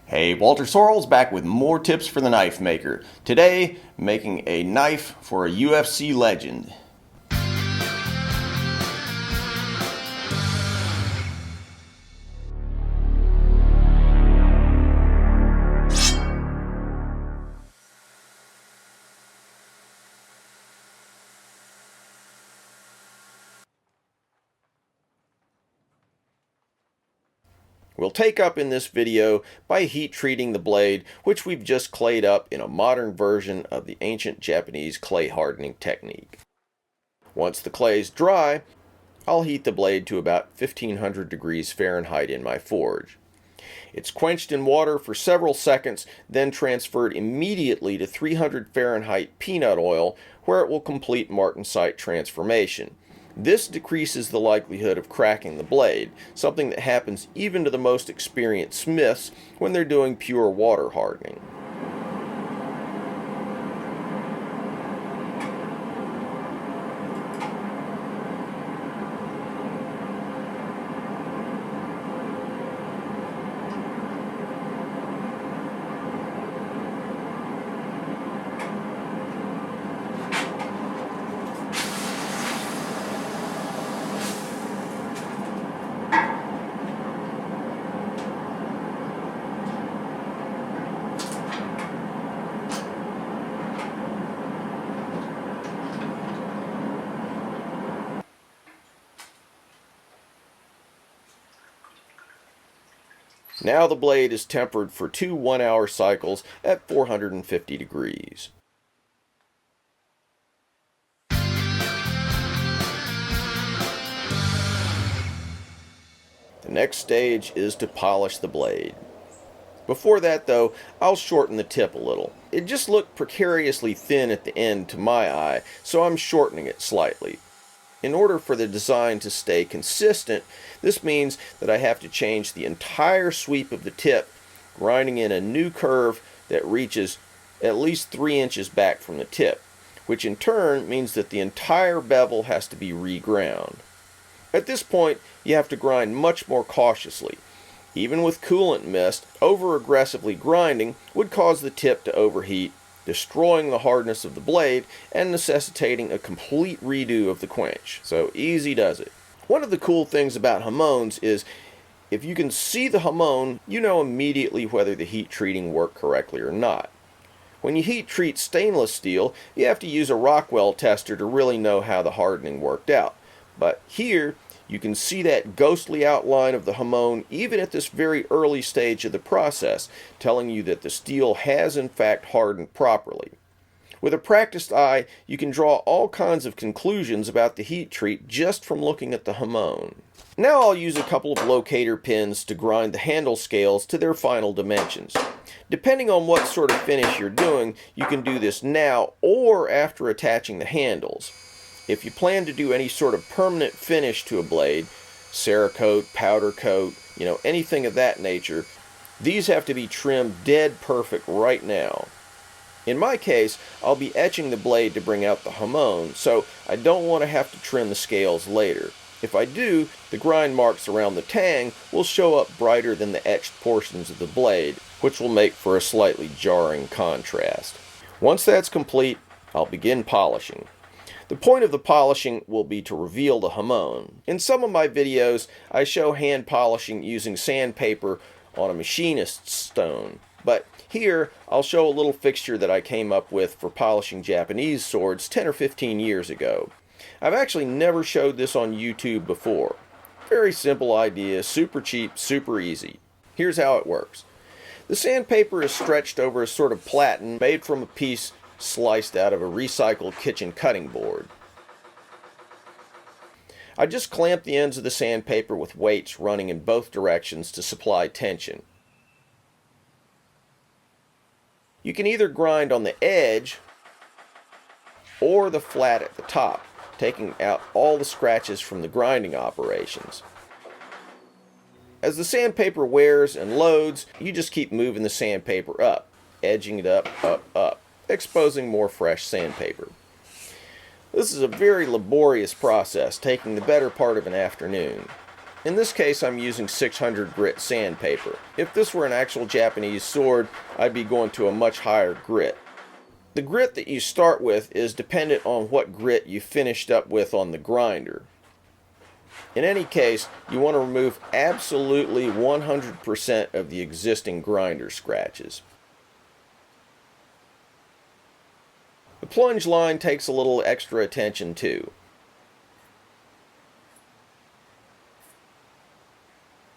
Hey, Walter Sorrells back with more tips for the knife maker. Today, making a knife for a UFC legend. We'll take up in this video by heat treating the blade, which we've just clayed up in a modern version of the ancient Japanese clay hardening technique. Once the clay is dry, I'll heat the blade to about 1500 degrees Fahrenheit in my forge. It's quenched in water for several seconds, then transferred immediately to 300 Fahrenheit peanut oil, where it will complete martensite transformation. This decreases the likelihood of cracking the blade, something that happens even to the most experienced smiths when they're doing pure water hardening. Now the blade is tempered for 2 1-hour cycles at 450 degrees. The next stage is to polish the blade. Before that though, I'll shorten the tip a little. It just looked precariously thin at the end to my eye, so I'm shortening it slightly. In order for the design to stay consistent, this means that I have to change the entire sweep of the tip, grinding in a new curve that reaches at least 3 inches back from the tip, which in turn means that the entire bevel has to be reground. At this point, you have to grind much more cautiously. Even with coolant mist, over-aggressively grinding would cause the tip to overheat, destroying the hardness of the blade and necessitating a complete redo of the quench. So easy does it. One of the cool things about hamones is if you can see the hamone, you know immediately whether the heat treating worked correctly or not. When you heat treat stainless steel, you have to use a Rockwell tester to really know how the hardening worked out. But here, you can see that ghostly outline of the hamone even at this very early stage of the process, telling you that the steel has in fact hardened properly. With a practiced eye, you can draw all kinds of conclusions about the heat treat just from looking at the hamone. Now I'll use a couple of locator pins to grind the handle scales to their final dimensions. Depending on what sort of finish you're doing, you can do this now or after attaching the handles. If you plan to do any sort of permanent finish to a blade, Cerakote, powder coat, anything of that nature, these have to be trimmed dead perfect right now. In my case, I'll be etching the blade to bring out the hamone, so I don't want to have to trim the scales later. If I do, the grind marks around the tang will show up brighter than the etched portions of the blade, which will make for a slightly jarring contrast. Once that's complete, I'll begin polishing. The point of the polishing will be to reveal the hamone. In some of my videos, I show hand polishing using sandpaper on a machinist's stone, but here I'll show a little fixture that I came up with for polishing Japanese swords 10 or 15 years ago. I've actually never showed this on YouTube before. Very simple idea, super cheap, super easy. Here's how it works. The sandpaper is stretched over a sort of platen made from a piece sliced out of a recycled kitchen cutting board. I just clamp the ends of the sandpaper with weights running in both directions to supply tension. You can either grind on the edge or the flat at the top, taking out all the scratches from the grinding operations. As the sandpaper wears and loads, you just keep moving the sandpaper up, edging it up, up, exposing more fresh sandpaper. This is a very laborious process, taking the better part of an afternoon. In this case, I'm using 600 grit sandpaper. If this were an actual Japanese sword, I'd be going to a much higher grit. The grit that you start with is dependent on what grit you finished up with on the grinder. In any case, you want to remove absolutely 100% of the existing grinder scratches. The plunge line takes a little extra attention too.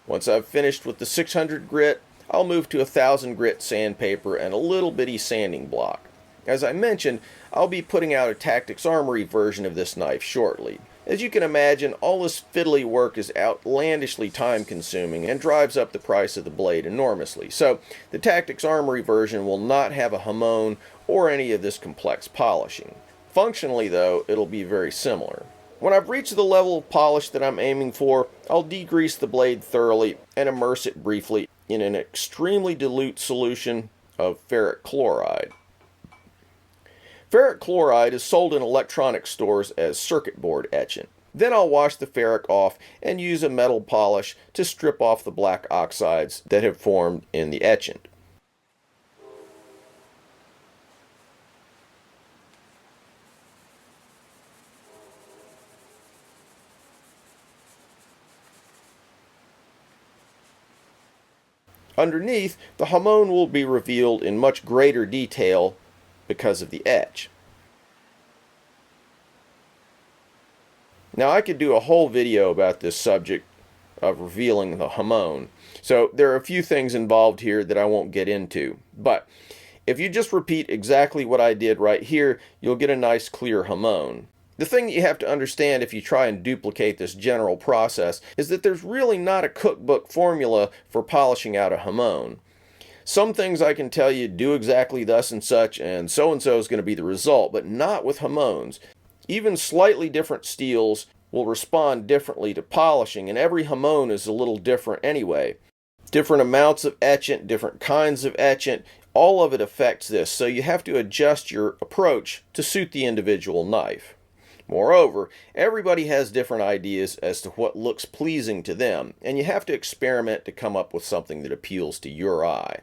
Once I've finished with the 600 grit, I'll move to 1000 grit sandpaper and a little bitty sanding block. As I mentioned, I'll be putting out a Tactics Armory version of this knife shortly. As you can imagine, all this fiddly work is outlandishly time consuming and drives up the price of the blade enormously, so the Tactics Armory version will not have a hamon or any of this complex polishing. Functionally though, it'll be very similar. When I've reached the level of polish that I'm aiming for, I'll degrease the blade thoroughly and immerse it briefly in an extremely dilute solution of ferric chloride. Ferric chloride is sold in electronic stores as circuit board etchant. Then I'll wash the ferric off and use a metal polish to strip off the black oxides that have formed in the etchant. Underneath, the hamon will be revealed in much greater detail because of the etch. Now I could do a whole video about this subject of revealing the hamon, so there are a few things involved here that I won't get into, but if you just repeat exactly what I did right here, you'll get a nice clear hamon. The thing that you have to understand if you try and duplicate this general process is that there's really not a cookbook formula for polishing out a hamon. Some things I can tell you do exactly thus and so is going to be the result, but not with hamons. Even slightly different steels will respond differently to polishing, and every hamon is a little different anyway. Different amounts of etchant, different kinds of etchant, all of it affects this, so you have to adjust your approach to suit the individual knife. Moreover, everybody has different ideas as to what looks pleasing to them, and you have to experiment to come up with something that appeals to your eye.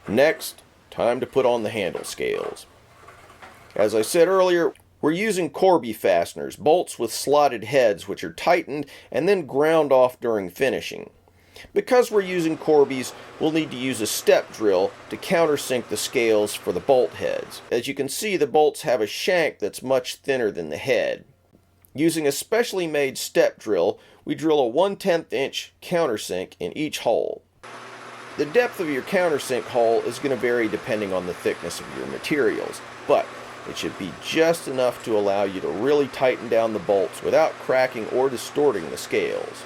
Next, time to put on the handle scales. As I said earlier, we're using corby fasteners, bolts with slotted heads which are tightened and then ground off during finishing. Because we're using corbies, we'll need to use a step drill to countersink the scales for the bolt heads. As you can see, the bolts have a shank that's much thinner than the head. Using a specially made step drill, we drill a 1/10 inch countersink in each hole. The depth of your countersink hole is going to vary depending on the thickness of your materials, but it should be just enough to allow you to really tighten down the bolts without cracking or distorting the scales.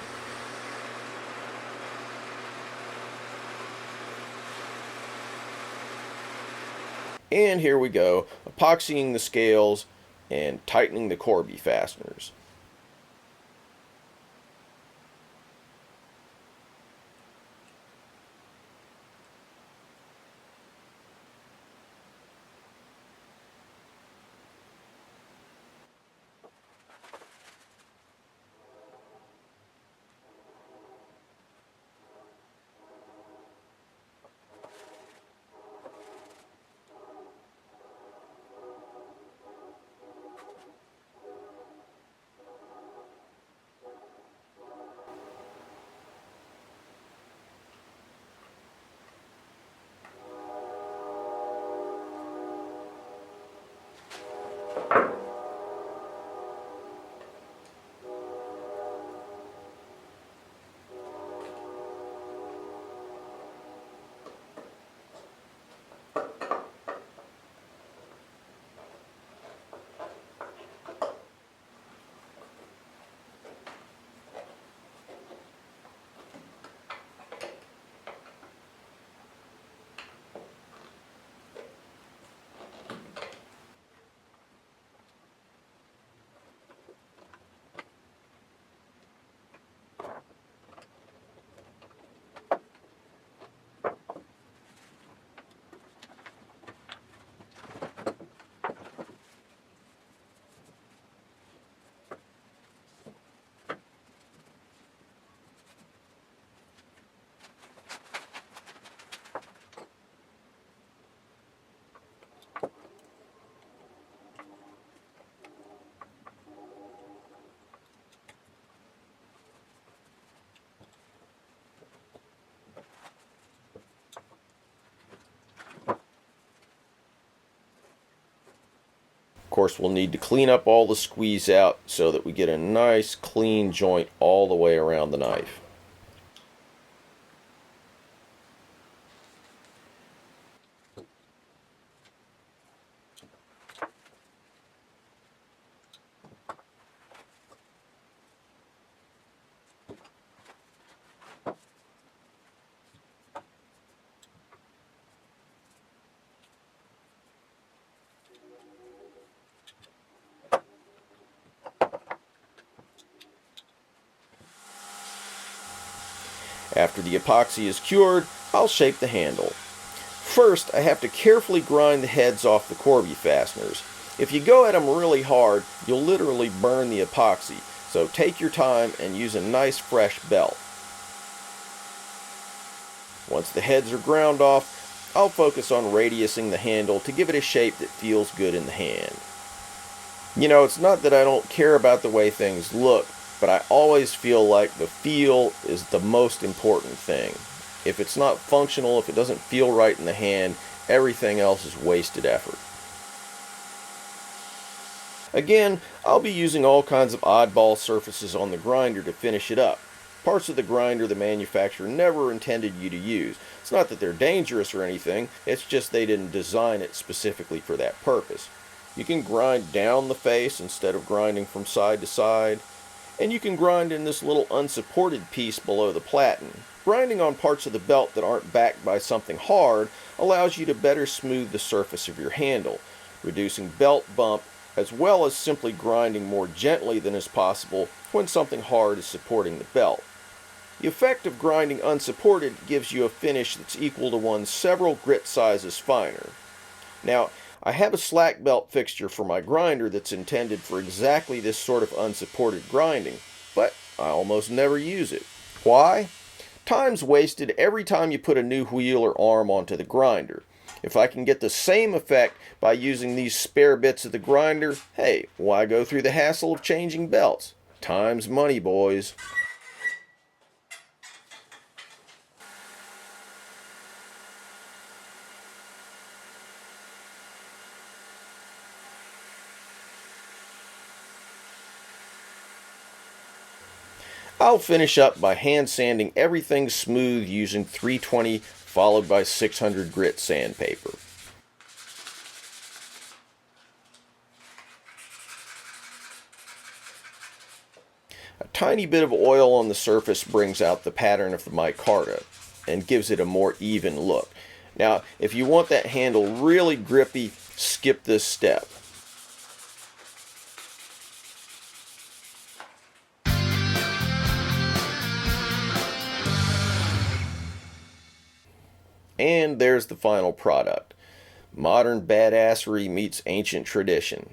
And here we go, epoxying the scales and tightening the corby fasteners. Of course, we'll need to clean up all the squeeze out so that we get a nice clean joint all the way around the knife. After the epoxy is cured, I'll shape the handle. First, I have to carefully grind the heads off the corby fasteners. If you go at them really hard, you'll literally burn the epoxy, so take your time and use a nice fresh belt. Once the heads are ground off, I'll focus on radiusing the handle to give it a shape that feels good in the hand. You know, it's not that I don't care about the way things look, but I always feel like the feel is the most important thing. If it's not functional, if it doesn't feel right in the hand, everything else is wasted effort. Again, I'll be using all kinds of oddball surfaces on the grinder to finish it up. Parts of the grinder the manufacturer never intended you to use. It's not that they're dangerous or anything, it's just they didn't design it specifically for that purpose. You can grind down the face instead of grinding from side to side. And you can grind in this little unsupported piece below the platen. Grinding on parts of the belt that aren't backed by something hard allows you to better smooth the surface of your handle, reducing belt bump, as well as simply grinding more gently than is possible when something hard is supporting the belt. The effect of grinding unsupported gives you a finish that's equal to one several grit sizes finer. Now, I have a slack belt fixture for my grinder that's intended for exactly this sort of unsupported grinding, but I almost never use it. Why? Time's wasted every time you put a new wheel or arm onto the grinder. If I can get the same effect by using these spare bits of the grinder, hey, why go through the hassle of changing belts? Time's money, boys. I'll finish up by hand sanding everything smooth using 320 followed by 600 grit sandpaper. A tiny bit of oil on the surface brings out the pattern of the micarta and gives it a more even look. Now, if you want that handle really grippy, skip this step. And there's the final product. Modern badassery meets ancient tradition.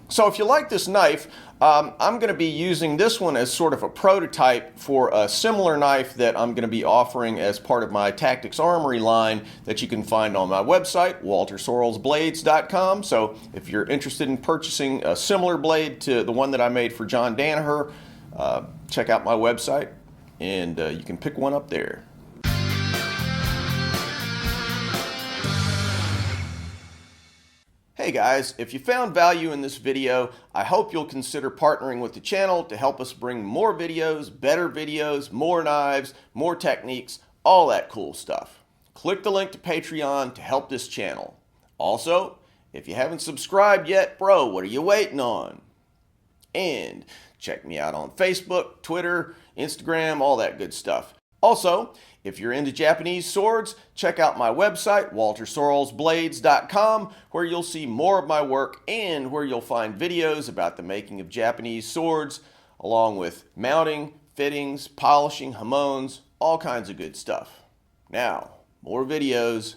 So if you like this knife, I'm going to be using this one as sort of a prototype for a similar knife that I'm going to be offering as part of my Tactics Armory line that you can find on my website, waltersorrellsblades.com. So if you're interested in purchasing a similar blade to the one that I made for John Danaher, check out my website and you can pick one up there. Hey guys, if you found value in this video, I hope you'll consider partnering with the channel to help us bring more videos, better videos, more knives, more techniques, all that cool stuff. Click the link to Patreon to help this channel. Also, if you haven't subscribed yet, bro, what are you waiting on? And check me out on Facebook, Twitter, Instagram, all that good stuff. Also, if you're into Japanese swords, check out my website, waltersorrellsblades.com, where you'll see more of my work and where you'll find videos about the making of Japanese swords, along with mounting, fittings, polishing, hamones, all kinds of good stuff. Now, more videos.